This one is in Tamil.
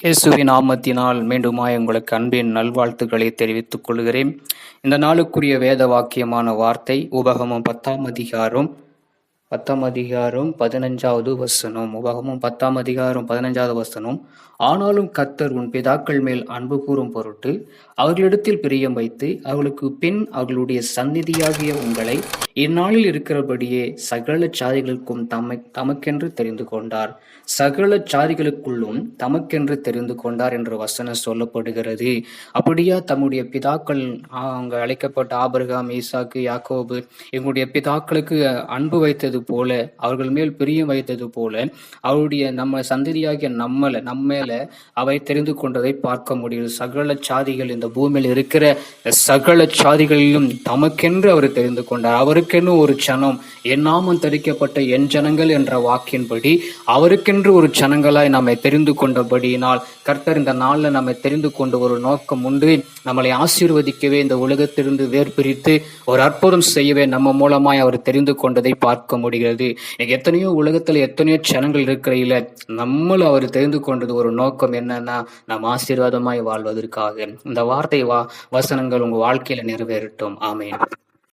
இயேசுவின் நாமத்தினால் மீண்டுமாய் உங்களுக்கு அன்பின் நல்வாழ்த்துக்களை தெரிவித்துக் கொள்கிறேன். இந்த நாளுக்குரிய வேத வாக்கியமான வார்த்தை உபகமம் 10 அதிகாரம் 15வது வசனம். உபகமம் 10 அதிகாரம் 15வது வசனம். ஆனாலும் கர்த்தர் உன் பிதாக்கள் மேல் அன்பு கூறும் பொருட்டு அவர்களிடத்தில் பிரியம் வைத்து அவர்களுக்கு பின் அவர்களுடைய சந்நிதியாகிய உங்களை இந்நாளில் இருக்கிறபடியே சகல சாதிகளுக்கும் தமக்கென்று தெரிந்து கொண்டார். சகல சாதிகளுக்குள்ளும் தமக்கென்று தெரிந்து கொண்டார் என்ற வசனம் சொல்லப்படுகிறது. அப்படியா தம்முடைய பிதாக்கள் அவங்க அழைக்கப்பட்ட ஆபிரகாம், ஈசாக்கு, யாக்கோபு இவங்களுடைய பிதாக்களுக்கு அன்பு வைத்தது போல, அவர்கள் மேல் பிரியம் வைத்தது போல, அவருடைய நம்ம சந்ததியாகிய நம்மேல அவை தெரிந்து கொண்டதை பார்க்க முடியும். சகல சாதிகள், இந்த பூமியில் இருக்கிற சகல சாதிகளிலும் தமக்கென்று அவர் தெரிந்து கொண்டார். அவருக்கென்று ஒரு சனம், என் நாமம் தரிக்கப்பட்ட என் ஜனங்கள் என்ற வாக்கின்படி அவருக்கென்று ஒரு ஜனங்களாய் நம்மை தெரிந்து கொண்டபடியினால் கர்த்தர் இந்த நாளில் நம்மை தெரிந்து கொண்ட ஒரு நோக்கம் உண்டு. நம்மளை ஆசீர்வதிக்கவே, இந்த உலகத்திலிருந்து வேர்பிரித்து ஒரு அற்புதம் செய்யவே நம்ம மூலமாய் அவர் தெரிந்து கொண்டதை பார்க்க முடிகிறது. எத்தனையோ உலகத்துல எத்தனையோ ஜனங்கள் இருக்கிறையில நம்மளும் அவர் தெரிந்து கொண்டது ஒரு நோக்கம் என்னன்னா, நாம் ஆசீர்வாதமாய் வாழ்வதற்காக. இந்த வார்த்தை வசனங்கள் உங்க வாழ்க்கையில நிறைவேறட்டும். ஆமென்.